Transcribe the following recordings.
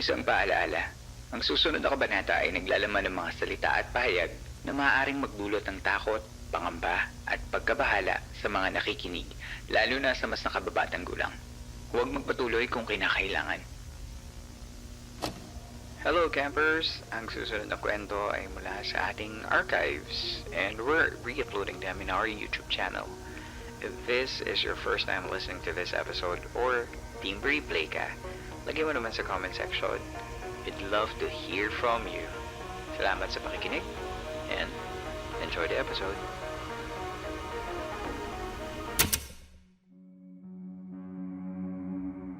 Isang paalaala, ang susunod na kabanata ay naglalaman ng mga salita at pahayag na maaaring magdulot ng takot, pangamba at pagkabahala sa mga nakikinig, lalo na sa mas nakababatang gulang. Huwag magpatuloy kung kinakailangan. Hello campers! Ang susunod na kwento ay mula sa ating archives and we're re-uploading them in our YouTube channel. If this is your first time listening to this episode or team replay ka, lagyan mo naman sa comment section. We'd love to hear from you. Salamat sa pakikinig and enjoy the episode.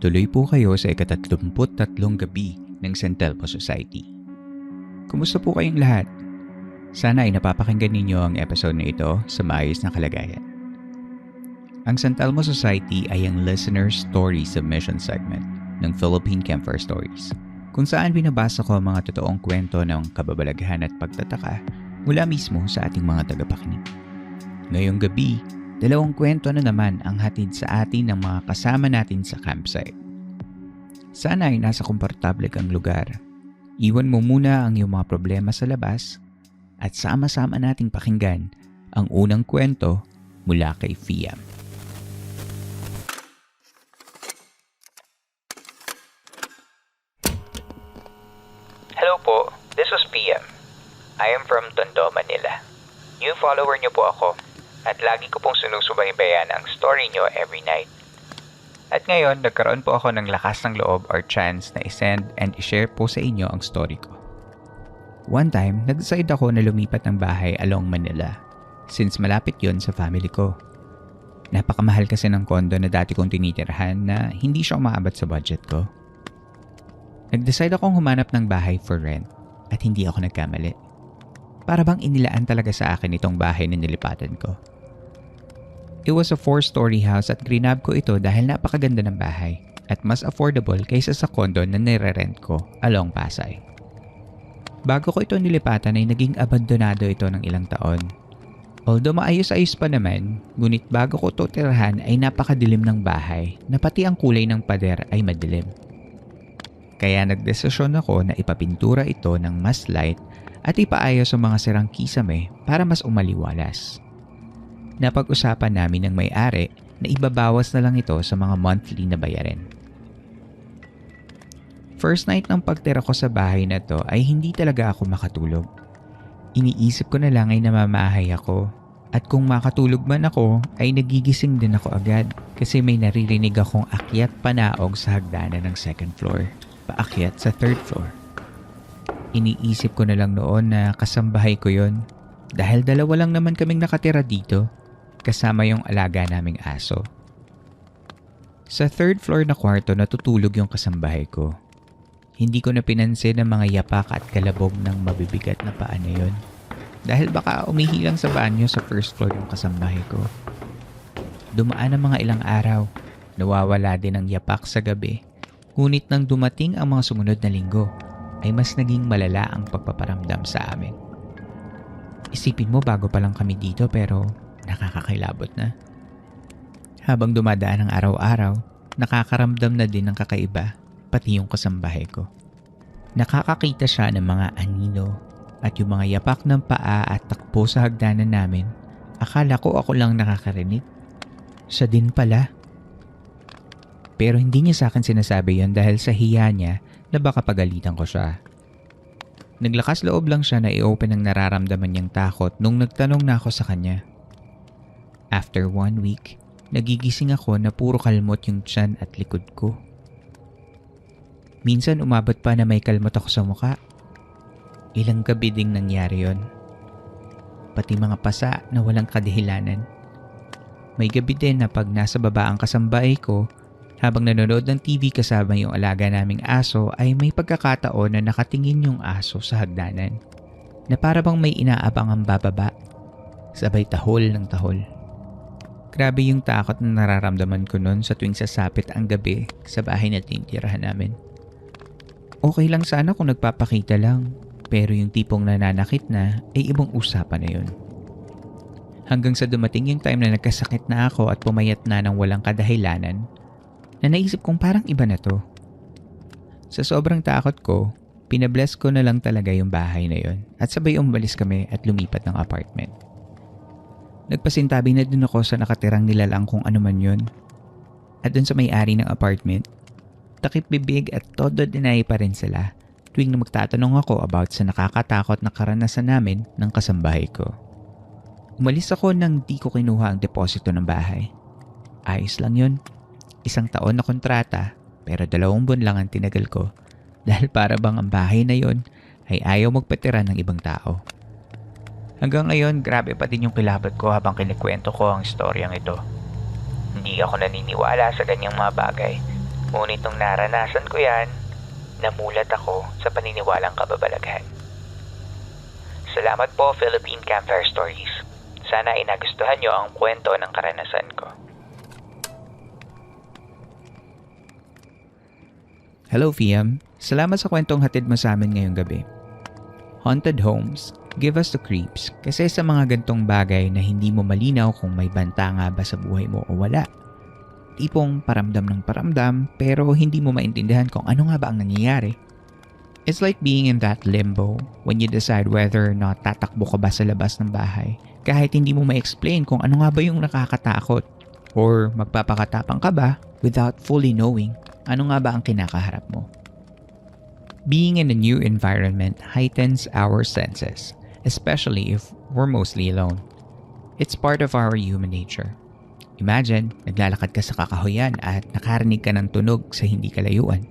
Tuloy po kayo sa ika-33 gabi ng San Telmo Society. Kumusta po kayong lahat? Sana ay napapakinggan ninyo ang episode na ito sa maayos na kalagayan. Ang San Telmo Society ay ang listener story submission segment ng Philippine Campfire Stories, kung saan binabasa ko ang mga totoong kwento ng kababalaghan at pagtataka mula mismo sa ating mga tagapakinig. Ngayong gabi, 2 kwento na naman ang hatid sa atin ng mga kasama natin sa campsite. Sana ay nasa komportable kang lugar. Iwan mo muna ang iyong mga problema sa labas at sama-sama nating pakinggan ang unang kwento mula kay Fiam. Hello po, this is PM. I am from Tondo, Manila. New follower niyo po ako at lagi ko pong sinusubaybayan ang story niyo every night. At ngayon, nagkaroon po ako ng lakas ng loob or chance na isend and ishare po sa inyo ang story ko. One time, nag-decide ako na lumipat ng bahay along Manila since malapit yon sa family ko. Napakamahal kasi ng kondo na dati kong tinitirhan na hindi siya umaabot sa budget ko. Nag-decide akong humanap ng bahay for rent at hindi ako nagkamali. Para bang inilaan talaga sa akin itong bahay na nilipatan ko. It was a 4-story house at grinab ko ito dahil napakaganda ng bahay at mas affordable kaysa sa kondo na nire-rent ko along Pasay. Bago ko ito nilipatan ay naging abandonado ito ng ilang taon. Although maayos-ayos pa naman, ngunit bago ko ito tirahan ay napakadilim ng bahay na pati ang kulay ng pader ay madilim. Kaya nagdesisyon ako na ipapintura ito ng mas light at ipaayos ang mga sirang kisame para mas umaliwalas. Napag-usapan namin ng may-ari na ibabawas na lang ito sa mga monthly na bayarin. First night ng pagtira ko sa bahay na to ay hindi talaga ako makatulog. Iniisip ko na lang ay namamahay ako at kung makatulog man ako ay nagigising din ako agad kasi may naririnig akong akyat panaog sa hagdanan ng 2nd floor, paakyat sa 3rd floor. Iniisip ko na lang noon na kasambahay ko yon dahil 2 lang naman kaming nakatira dito kasama yung alaga naming aso. Sa 3rd floor na kwarto natutulog yung kasambahay ko. Hindi ko na pinansin ang mga yapak at kalabog ng mabibigat na paa na yun dahil baka umihilang sa banyo sa 1st floor yung kasambahay ko. Dumaan ang mga ilang araw, nawawala din ang yapak sa gabi, ngunit nang dumating ang mga sumunod na linggo ay mas naging malala ang pagpaparamdam sa amin. Isipin mo bago pa lang kami dito pero nakakakilabot na. Habang dumadaan ang araw-araw, nakakaramdam na din ng kakaiba, pati yung kasambahay ko. Nakakakita siya ng mga anino at yung mga yapak ng paa at takbo sa hagdanan namin. Akala ko ako lang nakakarinig. Siya din pala. Pero hindi niya sa akin sinasabi yon dahil sa hiya niya na baka pagalitan ko siya. Naglakas loob lang siya na i-open ang nararamdaman niyang takot nung nagtanong na ako sa kanya. After 1 week, nagigising ako na puro kalmot yung tiyan at likod ko. Minsan umabot pa na may kalmot ako sa muka. Ilang gabi ding nangyari yon. Pati mga pasa na walang kadahilanan. May gabi din na pag nasa baba ang kasambahay ko, habang nanonood ng TV kasama yung alaga naming aso ay may pagkakataon na nakatingin yung aso sa hagdanan na para bang may inaabang ang bababa. Sabay tahol ng tahol. Grabe yung takot na nararamdaman ko noon sa tuwing sasapit ang gabi sa bahay na tinitirahan namin. Okay lang sana kung nagpapakita lang, pero yung tipong nananakit na ay ibang usapan na yun. Hanggang sa dumating yung time na nagkasakit na ako at pumayat na ng walang kadahilanan, na naisip kong parang iba na to. Sa sobrang takot ko, pinabless ko na lang talaga yung bahay na yon at sabay umalis kami at lumipat ng apartment. Nagpasintabi na dun ako sa nakatirang nilalang kung ano man yun. At dun sa may-ari ng apartment, takip bibig at todo deny pa rin sila tuwing na magtatanong ako about sa nakakatakot na karanasan namin ng kasambahay ko. Umalis ako nang di ko kinuha ang deposito ng bahay. Ayos lang yun. 1 taon na kontrata pero 2 buwan lang ang tinagal ko dahil para bang ang bahay na yon ay ayaw magpatira ng ibang tao. Hanggang ngayon, grabe pa din yung kilabot ko habang kinikwento ko ang storyang ito. Hindi ako naniniwala sa ganyang mga bagay. Ngunit nung naranasan ko yan, namulat ako sa paniniwalang kababalaghan. Salamat po, Philippine Campfire Stories. Sana ay nagustuhan nyo ang kwento ng karanasan ko. Hello, Fiam. Salamat sa kwentong hatid mo sa amin ngayong gabi. Haunted homes give us the creeps kasi sa mga gantong bagay na hindi mo malinaw kung may banta nga ba sa buhay mo o wala. Tipong paramdam ng paramdam pero hindi mo maintindihan kung ano nga ba ang nangyayari. It's like being in that limbo when you decide whether or not tatakbo ka ba sa labas ng bahay kahit hindi mo ma-explain kung ano nga ba yung nakakatakot or magpapakatapang ka ba without fully knowing ano nga ba ang kinakaharap mo. Being in a new environment heightens our senses, especially if we're mostly alone. It's part of our human nature. Imagine, naglalakad ka sa kakahuyan at nakarinig ka ng tunog sa hindi kalayuan.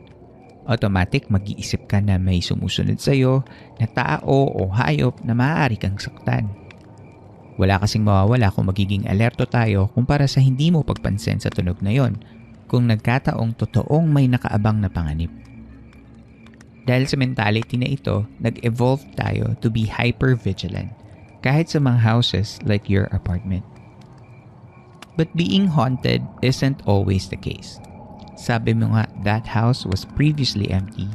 Automatic mag-iisip ka na may sumusunod sa'yo na tao o hayop na maaari kang saktan. Wala kasing mawawala kung magiging alerto tayo kumpara sa hindi mo pagpansin sa tunog na yon kung nagkataong totoong may nakaabang na panganib. Dahil sa mentality na ito, nag-evolve tayo to be hyper-vigilant kahit sa mga houses like your apartment. But being haunted isn't always the case. Sabi mo nga, that house was previously empty.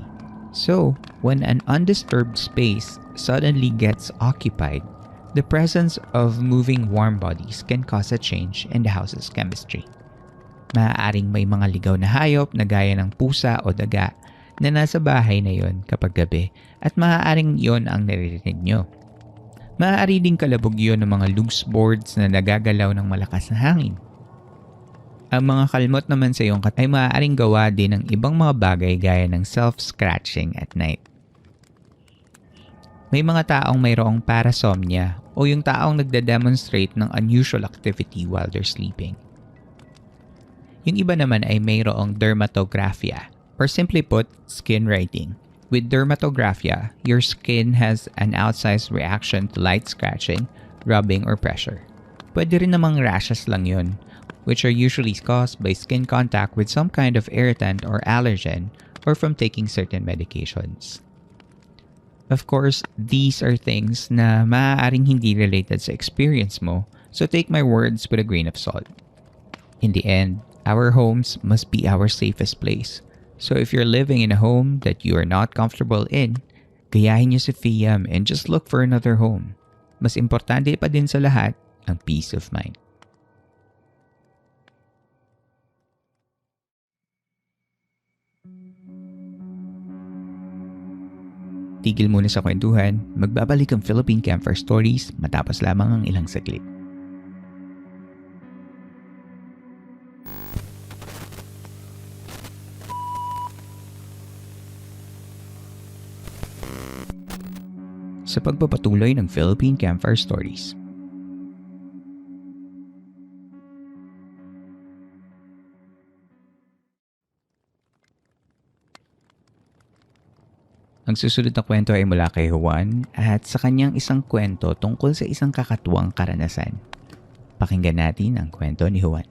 So, when an undisturbed space suddenly gets occupied, the presence of moving warm bodies can cause a change in the house's chemistry. Maaaring may mga ligaw na hayop na gaya ng pusa o daga na nasa bahay na yon kapag gabi at maaaring yon ang naririnig nyo. Maaari ding kalabog yun ng mga loose boards na nagagalaw ng malakas na hangin. Ang mga kalmot naman sa iyong ay maaaring gawa din ng ibang mga bagay gaya ng self-scratching at night. May mga taong mayroong parasomnia o yung taong nagda-demonstrate ng unusual activity while they're sleeping. Yung iba naman ay mayroong dermatographia or simply put, skin writing. With dermatographia, your skin has an outsized reaction to light scratching, rubbing, or pressure. Pwede rin namang rashes lang yun, which are usually caused by skin contact with some kind of irritant or allergen or from taking certain medications. Of course, these are things na maaaring hindi related sa experience mo, so take my words with a grain of salt. In the end, our homes must be our safest place. So if you're living in a home that you are not comfortable in, gayahin niyo si Fiam and just look for another home. Mas importante pa din sa lahat ang peace of mind. Tigil muna sa kwentuhan, magbabalik ang Philippine Campfire Stories matapos lamang ang ilang saglit. Sa pagpapatuloy ng Philippine Campfire Stories. Ang susunod na kwento ay mula kay Juan at sa kanyang isang kwento tungkol sa isang kakatuwang karanasan. Pakinggan natin ang kwento ni Juan.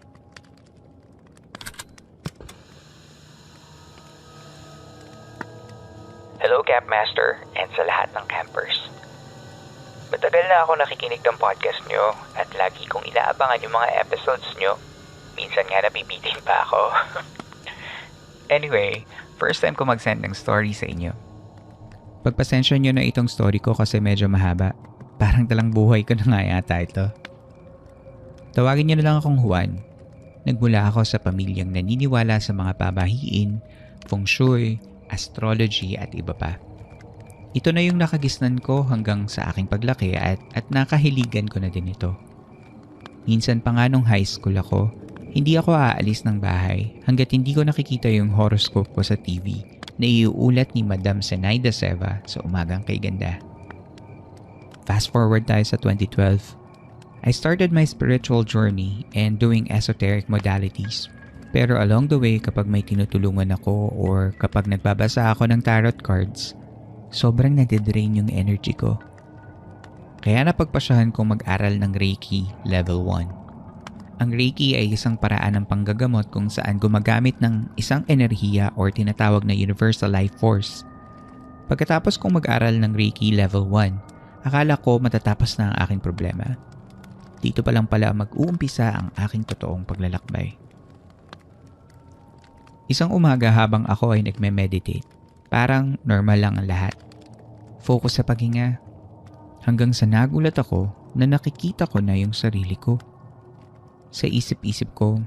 Hello Campmaster and sa lahat ng campers. Matagal na ako nakikinig ng podcast nyo at lagi kong inaabangan yung mga episodes nyo. Minsan nga nabibitin pa ako. Anyway, first time ko mag-send ng story sa inyo. Pagpasensya nyo na itong story ko kasi medyo mahaba. Parang talang buhay ko na nga yata ito. Tawagin nyo na lang akong Juan. Nagmula ako sa pamilyang naniniwala sa mga pabahiin, feng shui, astrology at iba pa. Ito na yung nakagisnan ko hanggang sa aking paglaki at nakahiligan ko na din ito. Minsan pa nga nung high school ako, hindi ako aalis ng bahay hanggat hindi ko nakikita yung horoscope ko sa TV na iuulat ni Madam Zenaida Seva sa Umagang Kay Ganda. Fast forward tayo sa 2012. I started my spiritual journey and doing esoteric modalities. Pero along the way, kapag may tinutulungan ako or kapag nagbabasa ako ng tarot cards, sobrang nadidrain yung energy ko. Kaya napagpasyahan kong mag-aral ng Reiki Level 1. Ang Reiki ay isang paraan ng panggagamot kung saan gumagamit ng isang enerhiya or tinatawag na Universal Life Force. Pagkatapos kong mag-aral ng Reiki Level 1, akala ko matatapos na ang aking problema. Dito pa lang pala mag-uumpisa ang aking totoong paglalakbay. Isang umaga habang ako ay nagme-meditate, parang normal lang ang lahat. Focus sa paghinga. Hanggang sa nagulat ako na nakikita ko na yung sarili ko. Sa isip-isip ko,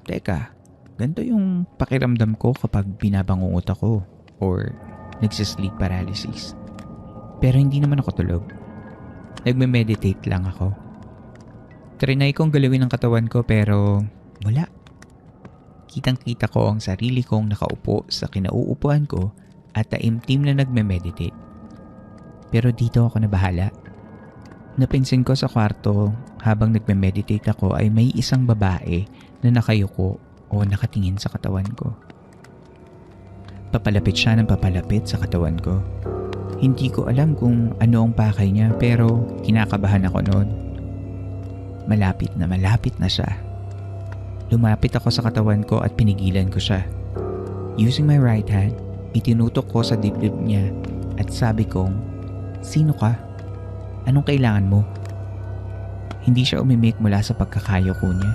teka, ganito yung pakiramdam ko kapag binabangungot ako or nagsisleep paralysis. Pero hindi naman ako tulog. Nagme-meditate lang ako. Trinay kong galawin ang katawan ko pero wala. Kitang-kita ko ang sarili kong nakaupo sa kinauupuan ko at taimtim na nagme-meditate. Pero dito ako nabahala. Napansin ko sa kwarto habang nagme-meditate ako ay may isang babae na nakayuko o nakatingin sa katawan ko. Papalapit siya ng papalapit sa katawan ko. Hindi ko alam kung ano ang pakay niya pero kinakabahan ako noon. Malapit na siya. Lumapit ako sa katawan ko at pinigilan ko siya. Using my right hand, itinutok ko sa dibdib niya at sabi kong, "Sino ka? Anong kailangan mo?" Hindi siya umimik mula sa pagkakayoko niya.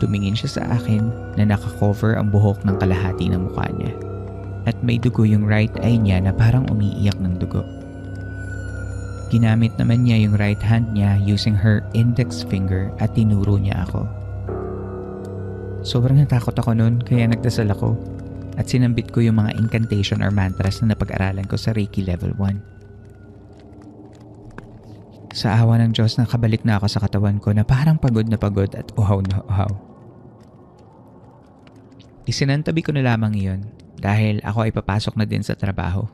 Tumingin siya sa akin na nakakover ang buhok ng kalahati ng mukha niya at may dugo yung right eye niya na parang umiiyak ng dugo. Ginamit naman niya yung right hand niya using her index finger at tinuro niya ako. Sobrang natakot ako noon kaya nagdasal ako at sinambit ko yung mga incantation or mantras na napag-aralan ko sa Reiki Level 1. Sa awa ng Diyos nakabalik na ako sa katawan ko na parang pagod na pagod at uhaw na uhaw. Isinantabi ko na lamang iyon dahil ako ay papasok na din sa trabaho.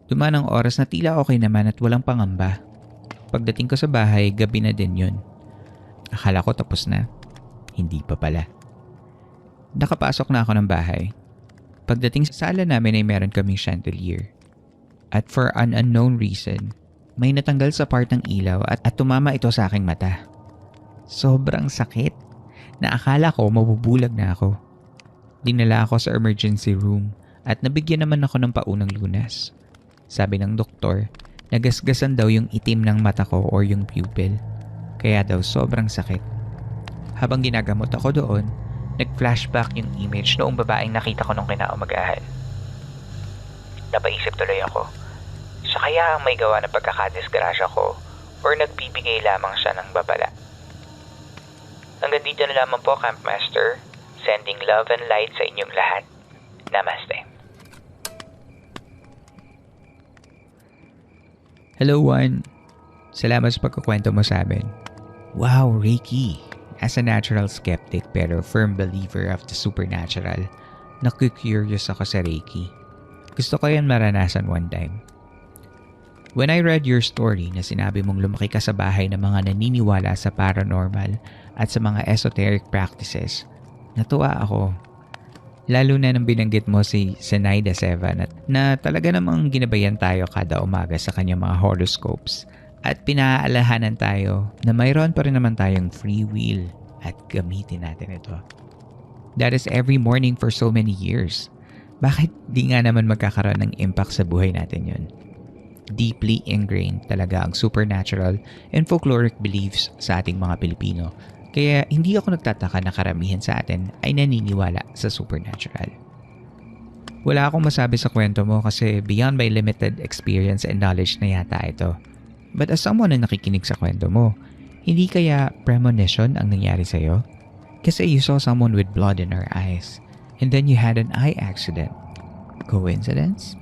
Dumaan ang oras na tila okay naman at walang pangamba. Pagdating ko sa bahay, gabi na din yun. Akala ko tapos na. Hindi pa pala. Nakapasok na ako ng bahay. Pagdating sa sala namin ay meron kaming chandelier. At for an unknown reason, may natanggal sa part ng ilaw at tumama ito sa aking mata. Sobrang sakit na akala ko mabubulag na ako. Dinala ako sa emergency room at nabigyan naman ako ng paunang lunas. Sabi ng doktor, nagasgasan daw yung itim ng mata ko or yung pupil. Kaya daw sobrang sakit. Habang ginagamot ako doon, nag-flashback yung image noong babaeng nakita ko nung kinaumagahan. Napaisip tuloy ako, siya kaya ang may gawa ng pagkakadisgrasya ko or nagbibigay lamang siya ng babala? Hanggang dito na lamang po, Campmaster. Sending love and light sa inyong lahat. Namaste. Hello, Juan. Salamat sa pagkukwento mo sa amin. Wow, Reiki. As a natural skeptic pero firm believer of the supernatural, naku-curious ako sa Reiki. Gusto ko yan maranasan one time. When I read your story na sinabi mong lumaki ka sa bahay ng mga naniniwala sa paranormal at sa mga esoteric practices, natuwa ako. Lalo na nang binanggit mo si Zenaida Seva na talaga namang ginabayan tayo kada umaga sa kanyang mga horoscopes at pinaalahanan tayo na mayroon pa rin naman tayong free will at gamitin natin ito. That is every morning for so many years. Bakit di nga naman magkakaroon ng impact sa buhay natin yun? Deeply ingrained talaga ang supernatural and folkloric beliefs sa ating mga Pilipino. Kaya hindi ako nagtataka na karamihan sa atin ay naniniwala sa supernatural. Wala akong masabi sa kwento mo kasi beyond my limited experience and knowledge na yata ito. But as someone na nakikinig sa kwento mo, hindi kaya premonition ang nangyari sa'yo? Kasi you saw someone with blood in her eyes and then you had an eye accident. Coincidence?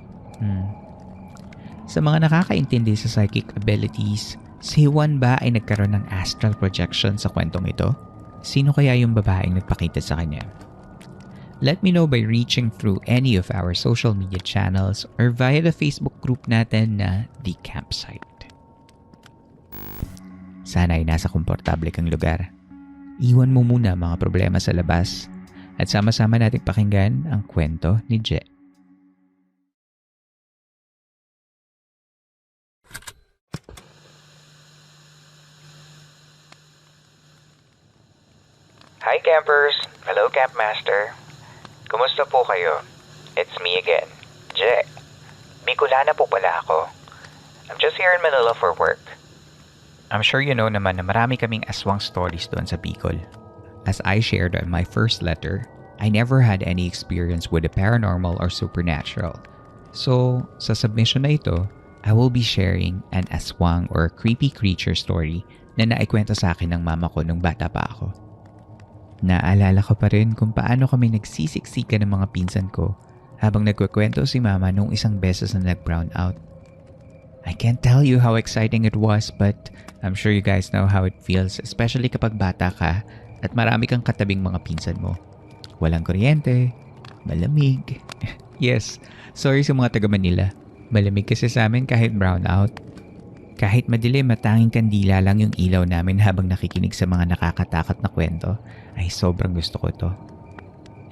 Sa mga nakakaintindi sa psychic abilities, si Juan ba ay nagkaroon ng astral projection sa kwentong ito? Sino kaya yung babaeng nagpakita sa kanya? Let me know by reaching through any of our social media channels or via the Facebook group natin na The Campsite. Sana ay nasa komportable kang lugar. Iwan mo muna mga problema sa labas at sama-sama nating pakinggan ang kwento ni Je. Hi campers! Hello Campmaster! Kumusta po kayo? It's me again, Je. Bicolana po pala ako. I'm just here in Manila for work. I'm sure you know naman na marami kaming aswang stories doon sa Bicol. As I shared in my first letter, I never had any experience with the paranormal or supernatural. So, sa submission na ito, I will be sharing an aswang or creepy creature story na naikwento sa akin ng mama ko nung bata pa ako. Naalala ko pa rin kung paano kami nagsisiksika ng mga pinsan ko habang nagkukwento si mama nung isang beses na nag-brown out. I can't tell you how exciting it was, but I'm sure you guys know how it feels, especially kapag bata ka at marami kang katabing mga pinsan mo. Walang kuryente, malamig. Yes, sorry sa mga taga Manila. Malamig kasi sa amin kahit brown out. Kahit madilim at tanging kandila lang yung ilaw namin habang nakikinig sa mga nakakatakot na kwento, ay sobrang gusto ko to.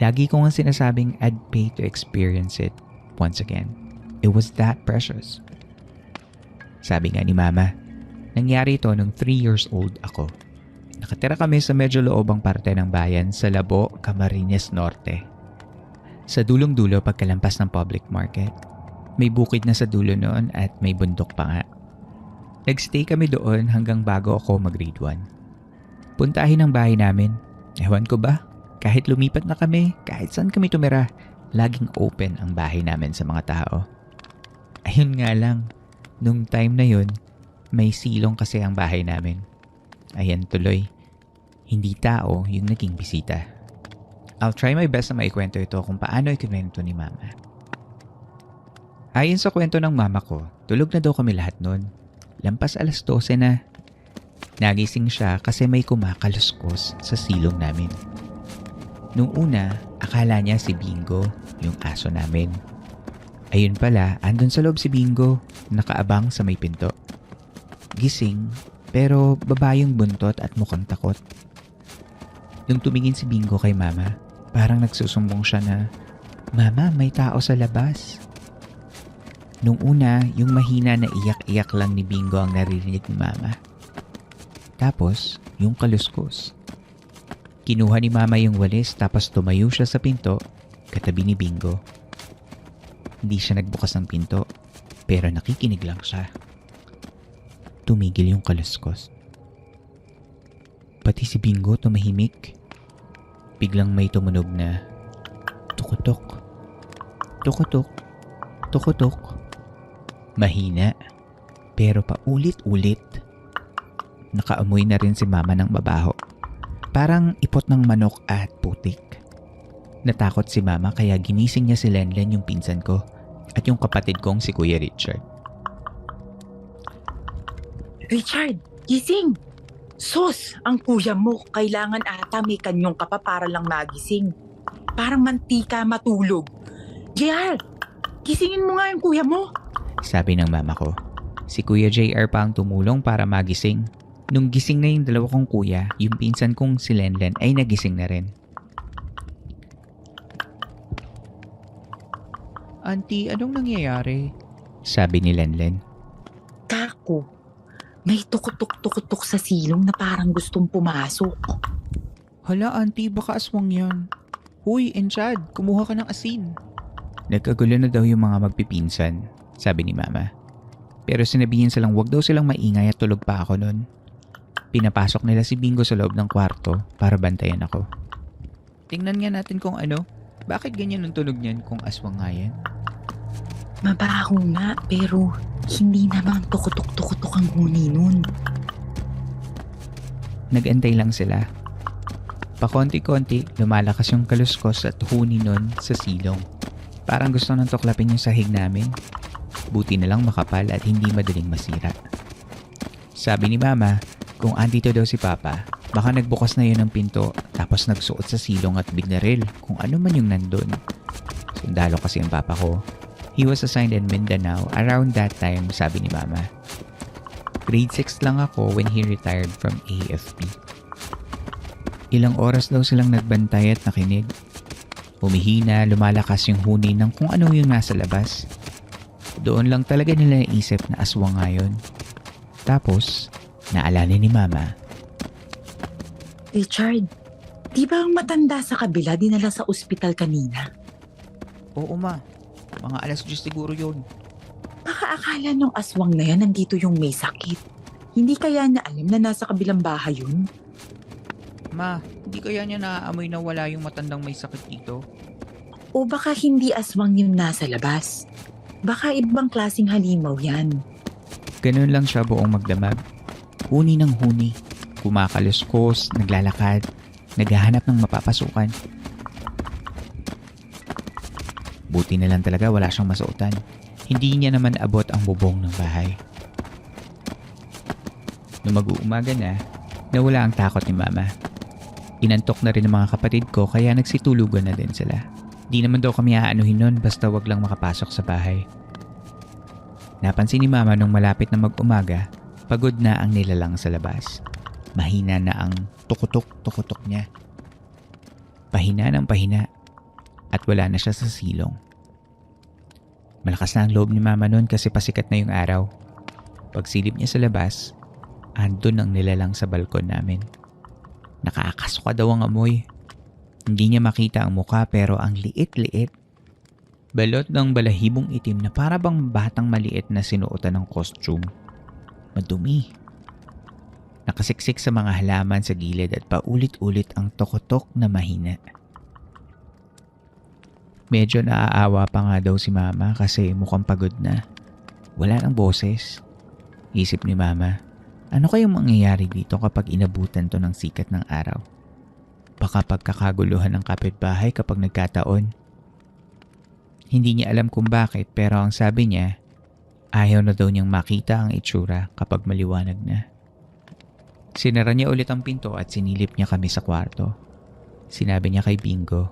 Lagi ko nga sinasabing I'd pay to experience it once again. It was that precious. Sabi nga ni Mama, nangyari ito nung 3 years old ako. Nakatira kami sa medyo loobang parte ng bayan sa Labo, Camarines Norte. Sa dulong-dulo pagkalampas ng public market. May bukid na sa dulo noon at may bundok pa nga. Nagstay kami doon hanggang bago ako mag-grade 1. Puntahin ang bahay namin. Ewan ko ba, kahit lumipat na kami, kahit saan kami tumira, laging open ang bahay namin sa mga tao. Ayun nga lang, nung time na yun, may silong kasi ang bahay namin. Ayan tuloy, hindi tao yung naging bisita. I'll try my best na maikwento ito kung paano ikwento ni Mama. Ayon sa kwento ng mama ko, tulog na daw kami lahat noon. Lampas 12:00 na. Nagising siya kasi may kumakaluskos sa silong namin. Nung una, akala niya si Bingo, yung aso namin. Ayun pala, andun sa loob si Bingo, nakaabang sa may pinto. Gising, pero babayong buntot at mukhang takot. Nung tumingin si Bingo kay Mama, parang nagsusumbong siya na, "Mama, may tao sa labas." Nung una, yung mahina na iyak-iyak lang ni Bingo ang naririnig ni Mama. Tapos, yung kaluskos. Kinuha ni Mama yung walis tapos tumayo siya sa pinto katabi ni Bingo. Hindi siya nagbukas ng pinto, pero nakikinig lang siya. Tumigil yung kaluskos. Pati si Bingo tumahimik. Biglang may tumunog na tukutok, tukutok, tukutok. Mahina, pero paulit-ulit. Nakaamoy na rin si Mama ng mabaho. Parang ipot ng manok at putik. Natakot si Mama kaya ginising niya si Lenlen yung pinsan ko at yung kapatid kong si Kuya Richard. Richard, gising! Sus, ang kuya mo, kailangan ata may kanyong ka pa para lang magising. Parang mantika matulog. JR, gisingin mo nga yung kuya mo. Sabi ng mama ko. Si Kuya JR pa ang tumulong para magising. Nung gising na yung dalawa kong kuya, yung pinsan kong si Lenlen ay nagising na rin. "Auntie, anong nangyayari?" Sabi ni Lenlen. Kako, may tukutok-tukutok sa silong na parang gustong pumasok. "Hala, auntie, baka aswang yan. Huy, Enchad, kumuha ka ng asin." Nagkagulo na daw yung mga magpipinsan, sabi ni Mama. Pero sinabihin silang wag daw silang maingay at tulog pa ako nun. Pinapasok nila si Bingo sa loob ng kwarto para bantayan ako. Tingnan nga natin kung ano. Bakit ganyan ang tunog niyan kung aswang nga yan? Mabaho nga, pero hindi naman tukutok-tukutok ang huni nun. Nag-antay lang sila. Pakonti-konti, lumalakas yung kaluskos at huni nun sa silong. Parang gusto nang tuklapin yung sahig namin. Buti na lang makapal at hindi madaling masira. Sabi ni Mama, kung andito daw si Papa, baka nagbukas na yun ng pinto tapos nagsuot sa silong at binaril kung ano man yung nandun. Sundalo kasi ang Papa ko. He was assigned in Mindanao around that time, sabi ni Mama. Grade 6 lang ako when he retired from AFP. Ilang oras daw silang nagbantay at nakinig. Humihina, lumalakas yung huni ng kung ano yung nasa labas. Doon lang talaga nila naisip na aswang nga yun. Tapos, naalala ni Mama. Richard, di ba ang matanda sa kabila dinala sa ospital kanina? Oo ma, mga alas 10 siguro yun. Baka akala nung aswang na yan nandito yung may sakit. Hindi kaya niya alam na nasa kabilang bahay yun? Ma, hindi kaya niya naaamoy na wala yung matandang may sakit dito? O baka hindi aswang yung nasa labas? Baka ibang klaseng halimaw yan. Ganun lang siya buong magdamag. Huni ng huni. Kumakaluskos, naglalakad, naghahanap ng mapapasukan. Buti na lang talaga wala siyang masuotan. Hindi niya naman abot ang bubong ng bahay. Nung mag-uumaga na, nawala ang takot ni Mama. Inantok na rin ng mga kapatid ko kaya nagsitulugan na din sila. Di naman daw kami aanuhin nun basta wag lang makapasok sa bahay. Napansin ni Mama nung malapit na mag-umaga, pagod na ang nilalang sa labas. Mahina na ang tukutok-tukutok niya. Pahina ng pahina at wala na siya sa silong. Malakas na ang loob ni Mama noon kasi pasikat na yung araw. Pagsilip niya sa labas, andun ang nilalang sa balkon namin. Nakakasuka daw ang amoy. Hindi niya makita ang muka pero ang liit-liit. Balot ng balahibong itim na para bang batang maliit na sinuotan ng costume. Madumi. Nakasiksik sa mga halaman sa gilid at paulit-ulit ang tokotok na mahina. Medyo naaawa pa nga daw si Mama kasi mukhang pagod na. Wala nang boses. Isip ni Mama, ano kayong mangyayari dito kapag inabutan to ng sikat ng araw? Baka pagkakaguluhan ng kapitbahay kapag nagkataon. Hindi niya alam kung bakit pero ang sabi niya, ayaw na daw niyang makita ang itsura kapag maliwanag na. Sinara niya ulit ang pinto at sinilip niya kami sa kwarto. Sinabi niya kay Bingo,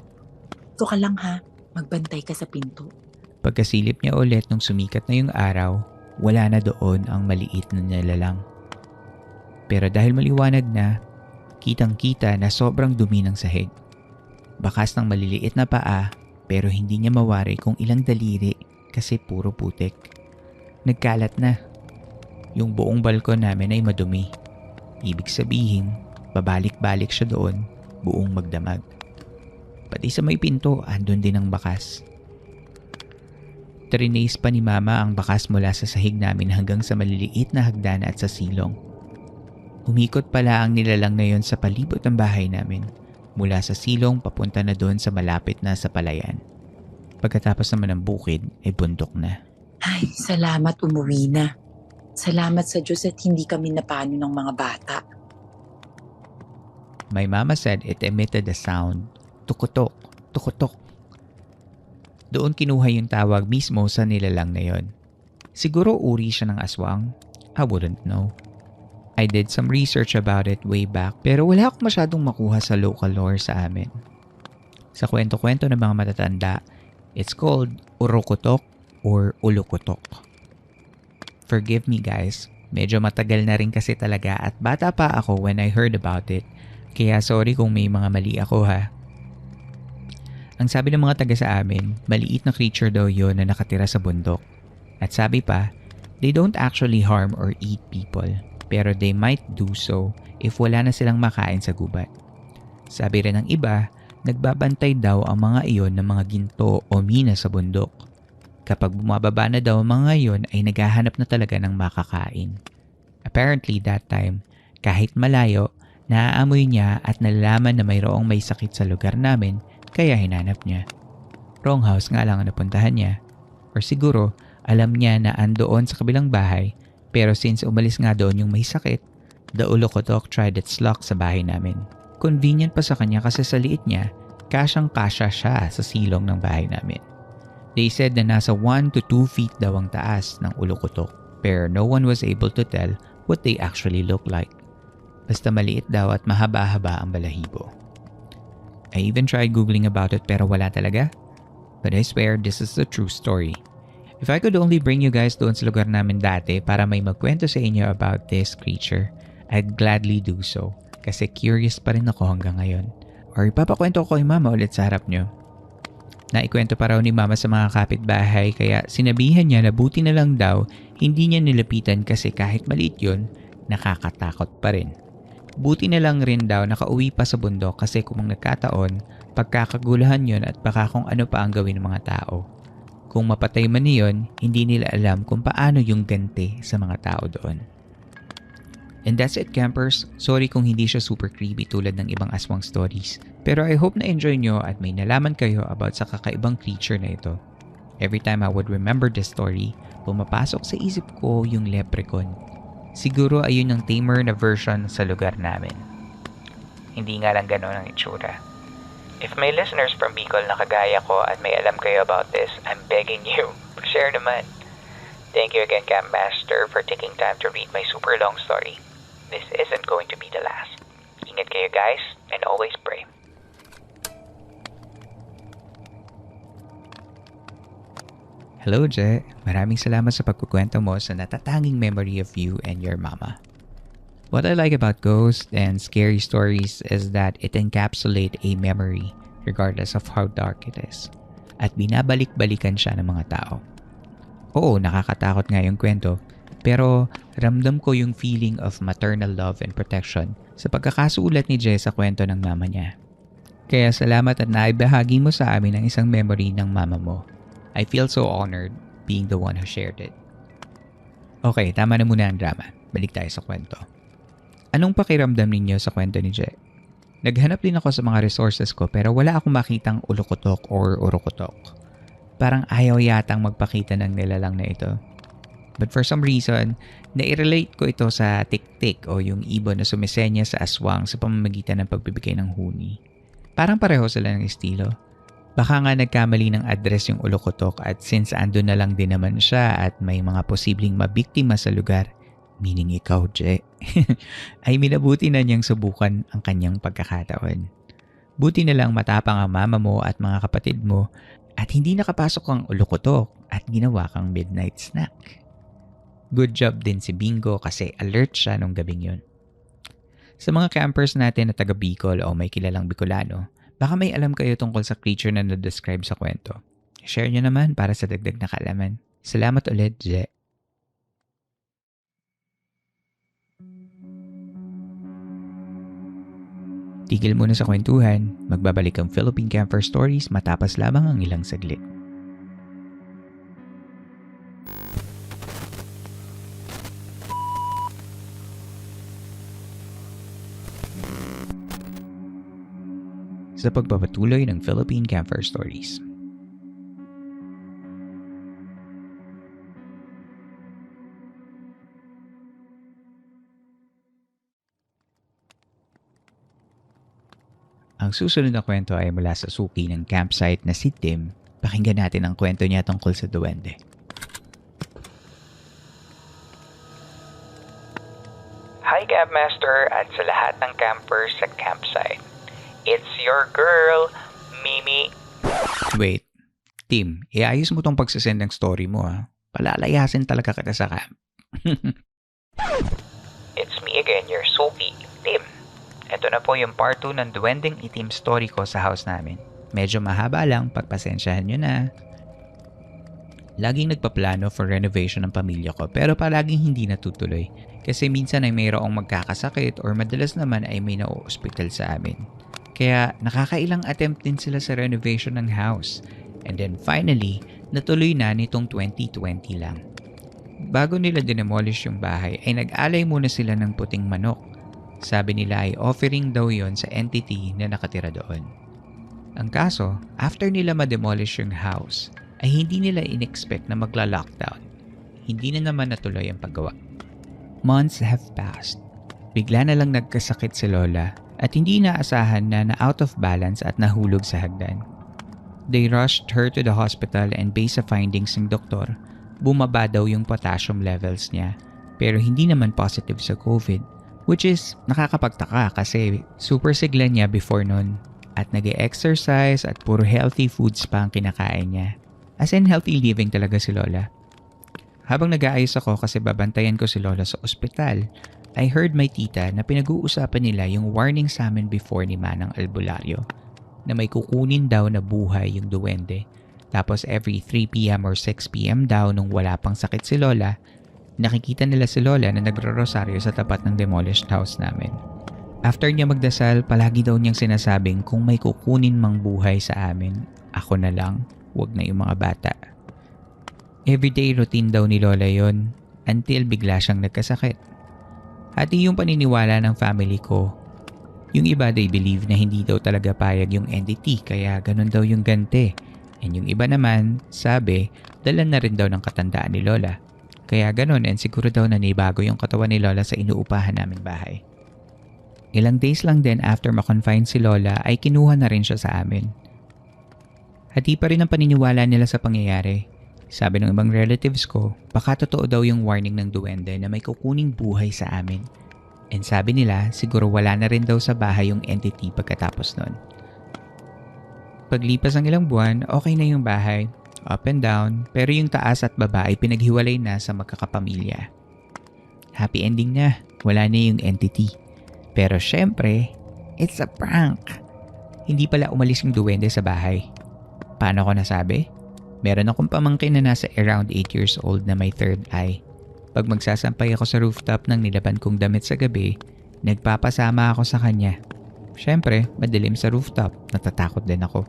Ito ka lang ha, magbantay ka sa pinto. pagkasilip niya ulit nung sumikat na yung araw, wala na doon ang maliit na nilalang. Pero dahil maliwanag na, kitang-kita na sobrang dumi ng sahig. Bakas ng maliliit na paa pero hindi niya mawari kung ilang daliri kasi puro putik. Nagkalat na. Yung buong balkon namin ay madumi. Ibig sabihin, babalik-balik siya doon, buong magdamag. Pati sa may pinto, andun din ang bakas. Trinace pa ni Mama ang bakas mula sa sahig namin hanggang sa maliliit na hagdan at sa silong. Umikot pala ang nilalang na yon sa palibot ng bahay namin. Mula sa silong papunta na doon sa malapit na sa palayan. Pagkatapos naman ng bukid ay bundok na. Ay, salamat umuwi na. Salamat sa Diyos at hindi kami napano ng mga bata. My mama said it emitted a sound. Tukutok, tukutok. Doon kinuha yung tawag mismo sa nilalang na yon. Siguro uri siya ng aswang. I wouldn't know. I did some research about it way back pero wala akong masyadong makuha sa local lore sa amin. Sa kwento-kwento ng mga matatanda, it's called Urukutok or Ulukutok. Forgive me guys, medyo matagal na rin kasi talaga at bata pa ako when I heard about it, kaya sorry kung may mga mali ako ha. Ang sabi ng mga taga sa amin, maliit na creature daw yon na nakatira sa bundok. At sabi pa, they don't actually harm or eat people. Pero they might do so if wala na silang makain sa gubat. Sabi rin ng iba, nagbabantay daw ang mga iyon ng mga ginto o mina sa bundok. Kapag bumababa na daw ang mga iyon ay naghahanap na talaga ng makakain. Apparently that time, kahit malayo, naaamoy niya at nalalaman na mayroong may sakit sa lugar namin kaya hinanap niya. Wrong house nga lang ang napuntahan niya. Or siguro, alam niya na andoon sa kabilang bahay. Pero since umalis nga doon yung may sakit, the Ulukutok tried its luck sa bahay namin. Convenient pa sa kanya kasi sa liit niya, kasyang-kasya siya sa silong ng bahay namin. They said na nasa 1 to 2 feet daw ang taas ng ulukutok, pero no one was able to tell what they actually look like. Basta maliit daw at mahaba-haba ang balahibo. I even tried googling about it pero wala talaga. But I swear this is a true story. If I could only bring you guys doon sa lugar namin dati para may magkwento sa inyo about this creature, I'd gladly do so. Kasi curious pa rin ako hanggang ngayon. Or ipapakwento ko kay mama ulit sa harap nyo. Naikwento pa raw ni mama sa mga kapitbahay kaya sinabihan niya na buti na lang daw hindi niya nilapitan kasi kahit maliit yun, nakakatakot pa rin. Buti na lang rin daw nakauwi pa sa bundok kasi kung nagkataon, pagkakaguluhan yun at baka kung ano pa ang gawin ng mga tao. Kung mapatay man niyon, hindi nila alam kung paano yung ganti sa mga tao doon. And that's it, campers. Sorry kung hindi siya super creepy tulad ng ibang aswang stories. Pero I hope na enjoy nyo at may nalaman kayo about sa kakaibang creature na ito. Every time I would remember this story, pumapasok sa isip ko yung leprechaun. Siguro ayun yung tamer na version sa lugar namin. Hindi nga lang gano'n ang itsura. If may listeners from Bicol na kagaya ko at may alam kayo about this, I'm begging you, share naman. Thank you again, Camp Master, for taking time to read my super long story. This isn't going to be the last. Ingat kayo guys, and always pray. Hello, Je. Maraming salamat sa pagkukwento mo sa natatanging memory of you and your mama. What I like about ghosts and scary stories is that it encapsulates a memory regardless of how dark it is. At binabalik-balikan siya ng mga tao. Oo, nakakatakot nga yung kwento, pero ramdam ko yung feeling of maternal love and protection sa pagkakasulat ni Jess sa kwento ng mama niya. Kaya salamat at naibahagi mo sa amin ang isang memory ng mama mo. I feel so honored being the one who shared it. Okay, tama na muna ang drama. Balik tayo sa kwento. Anong pakiramdam ninyo sa kwento ni Je? Naghanap din ako sa mga resources ko pero wala akong makitang ulukutok or urukutok. Parang ayaw yatang magpakita ng nilalang na ito. But for some reason, nai-relate ko ito sa tik-tik o yung ibon na sumisenya sa aswang sa pamamagitan ng pagbibigay ng huni. Parang pareho sila ng estilo. Baka nga nagkamali ng address yung ulukutok at since andun na lang din naman siya at may mga posibleng mabiktima sa lugar, meaning ikaw, Je, ay minabuti na niyang subukan ang kanyang pagkakataon. Buti na lang matapang ang mama mo at mga kapatid mo at hindi nakapasok ang ulukutok at ginawa kang midnight snack. Good job din si Bingo kasi alert siya nung gabing yun. Sa mga campers natin na taga Bicol o may kilalang Bicolano, baka may alam kayo tungkol sa creature na na-describe sa kwento. Share nyo naman para sa dagdag na kaalaman. Salamat ulit, Je. Tigil muna sa kwentuhan, magbabalik ang Philippine Camper Stories matapos lamang ang ilang saglit. Sa pagpapatuloy ng Philippine Camper Stories. Ang susunod na kwento ay mula sa suki ng campsite na si Tim. Pakinggan natin ang kwento niya tungkol sa duwende. Hi Camp Master at sa lahat ng campers sa campsite. It's your girl, Mimi. Wait, Tim, iayos mo tong pagsasend ng story mo ha. Palalayasin talaga kita sa camp. It's me again, your Sophie, Tim. Ito na po yung part 2 ng Duwending Itim story ko sa house namin. Medyo mahaba lang, pagpasensyahan nyo na. Laging nagpaplano for renovation ng pamilya ko pero palaging hindi natutuloy kasi minsan ay mayroong magkakasakit or madalas naman ay may na-hospital sa amin. Kaya nakakailang attempt din sila sa renovation ng house. And then finally, natuloy na nitong 2020 lang. Bago nila dinemolish yung bahay ay nag-alay muna sila ng puting manok. Sabi nila ay offering daw yon sa entity na nakatira doon. Ang kaso, after nila ma-demolish yung house, ay hindi nila in-expect na magla-lockdown. Hindi na naman natuloy ang paggawa. Months have passed. Bigla na lang nagkasakit si Lola at hindi inaasahan na out of balance at nahulog sa hagdan. They rushed her to the hospital and based sa findings ng doktor, bumaba daw yung potassium levels niya pero hindi naman positive sa COVID, which is nakakapagtaka kasi super sigla niya before nun at nag-exercise at puro healthy foods pa ang kinakain niya. As in healthy living talaga si Lola. Habang nag-aayos ako kasi babantayan ko si Lola sa ospital, I heard my tita na pinag-uusapan nila yung warning sa amin before ni Manang Albularyo na may kukunin daw na buhay yung duwende. Tapos every 3 p.m. or 6 p.m. daw nung wala pang sakit si Lola, nakikita nila si Lola na nagro-rosaryo sa tapat ng demolished house namin. After niya magdasal, palagi daw niyang sinasabing kung may kukunin mang buhay sa amin, ako na lang, wag na yung mga bata. Everyday routine daw ni Lola yon until bigla siyang nagkasakit. At yung paniniwala ng family ko, yung iba they believe na hindi daw talaga payag yung entity kaya ganun daw yung gante. And yung iba naman, sabi, dala na rin daw ng katandaan ni Lola. Kaya ganun and siguro daw na nibago yung katawan ni Lola sa inuupahan naming bahay. Ilang days lang din after ma-confine si Lola ay kinuha na rin siya sa amin. Hati pa rin ang paniniwala nila sa pangyayari. Sabi ng ibang relatives ko, baka totoo daw yung warning ng duwende na may kukuning buhay sa amin. And sabi nila, siguro wala na rin daw sa bahay yung entity pagkatapos nun. Paglipas ng ilang buwan, okay na yung bahay, up and down, pero yung taas at baba ay pinaghiwalay na sa magkakapamilya. Happy ending na, wala na yung entity. Pero syempre, it's a prank. Hindi pala umalis yung duwende sa bahay. Paano ko nasabi? Meron akong pamangkin na nasa around 8 years old na may third eye. Pag magsasampay ako sa rooftop ng nilaban kong damit sa gabi, nagpapasama ako sa kanya. Syempre, madilim sa rooftop, natatakot din ako.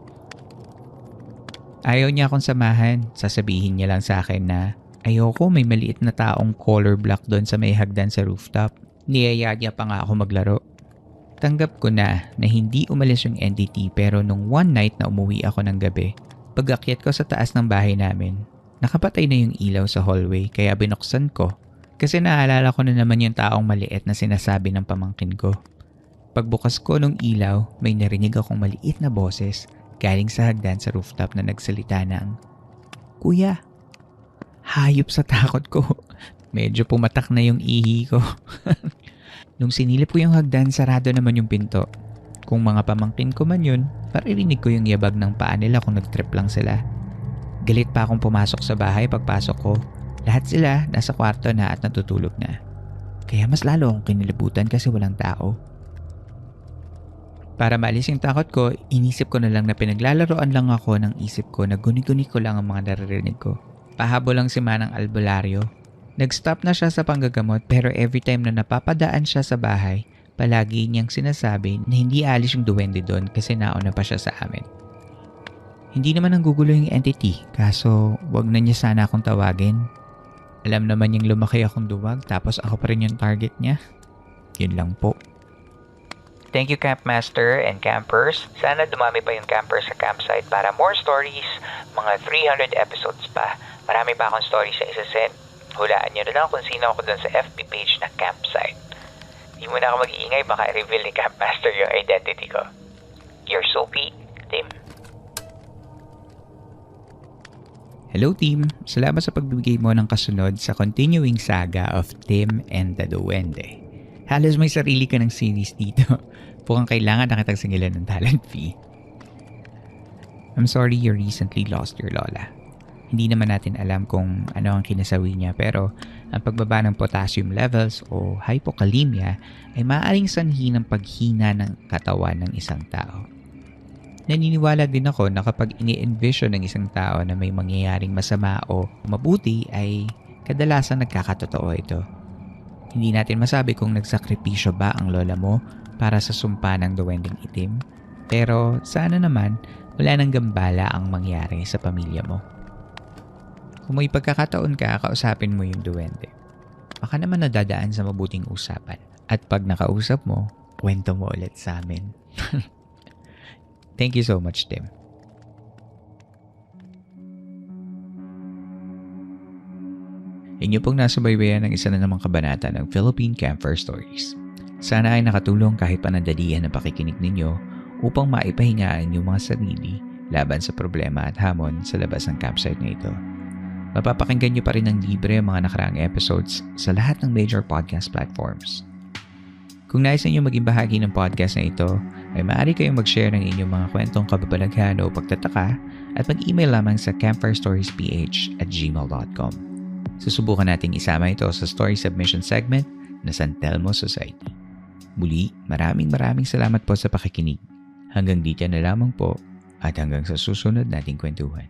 Ayaw niya akong samahan, sasabihin niya lang sa akin na ayoko may maliit na taong color block doon sa may hagdan sa rooftop. Niyaya niya pa nga ako maglaro. Tanggap ko na hindi umalis yung entity pero nung one night na umuwi ako ng gabi, pag-akyat ko sa taas ng bahay namin, nakapatay na yung ilaw sa hallway kaya binuksan ko kasi naalala ko na naman yung taong maliit na sinasabi ng pamangkin ko. Pagbukas ko nung ilaw, may narinig akong maliit na boses galing sa hagdan sa rooftop na nagsalita ng, "Kuya." Hayop sa takot ko. Medyo pumatak na yung ihi ko. Nung sinilip ko yung hagdan, sarado naman yung pinto. Kung mga pamangkin ko man yun, paririnig ko yung yabag ng paa nila kung nag-trip lang sila. Galit pa akong pumasok sa bahay pagpasok ko. Lahat sila nasa kwarto na at natutulog na. Kaya mas lalo akong kinilibutan kasi walang tao. Para maalis yung takot ko, inisip ko na lang na pinaglalaroan lang ako ng isip ko na guni-guni ko lang ang mga naririnig ko. Pahabol lang si Manang Albularyo. Nag-stop na siya sa panggagamot pero every time na napapadaan siya sa bahay, palagi niyang sinasabi na hindi alis yung duwende doon kasi nauna pa siya sa amin. Hindi naman ang gugulo yung entity, kaso wag na niya sana akong tawagin. Alam naman niyang lumaki akong duwag tapos ako pa rin yung target niya. Yun lang po. Thank you, Campmaster and campers. Sana dumami pa yung campers sa campsite para more stories, mga 300 episodes pa. Marami pa akong stories sa isa-set. Hulaan nyo na lang kung sino ako dun sa FB page na campsite. Di mo na ako mag-iingay, baka i-reveal ni Campmaster yung identity ko. Your Soapy, Tim. Hello team! Salamat sa pagbibigay mo ng kasunod sa continuing saga of Tim and the Duwende. Halos may sarili ka ng series dito. Mukhang kailangan na kitang singilan ng talent fee. I'm sorry you recently lost your lola. Hindi naman natin alam kung ano ang kinasawi niya pero ang pagbaba ng potassium levels o hypokalemia ay maaaring sanhi ng paghina ng katawan ng isang tao. Naniniwala din ako na kapag ini-envision ng isang tao na may mangyayaring masama o mabuti ay kadalasan nagkakatotoo ito. Hindi natin masabi kung nagsakripisyo ba ang lola mo para sa sumpa ng duwending itim, pero sana naman wala nang gambala ang mangyari sa pamilya mo. Kung may pagkakataon ka, kausapin mo yung duwende. Baka naman nadadaan sa mabuting usapan. At pag nakausap mo, kwento mo ulit sa amin. Thank you so much, Tim. Inyo pong nasubaybayan ng isa na namang kabanata ng Philippine Camper Stories. Sana ay nakatulong kahit panandalian na pakikinig ninyo upang maipahingaan yung mga sarili laban sa problema at hamon sa labas ng campsite na ito. Mapapakinggan nyo pa rin ng libre ang mga nakaraang episodes sa lahat ng major podcast platforms. Kung nais ninyo maging bahagi ng podcast na ito, ay maaari kayong mag-share ng inyong mga kwentong kababalaghan o pagtataka at mag-email lamang sa campfirestoriesph@gmail.com. Susubukan nating isama ito sa story submission segment na San Telmo Society. Muli, maraming salamat po sa pakikinig. Hanggang dito na lamang po at hanggang sa susunod nating kwentuhan.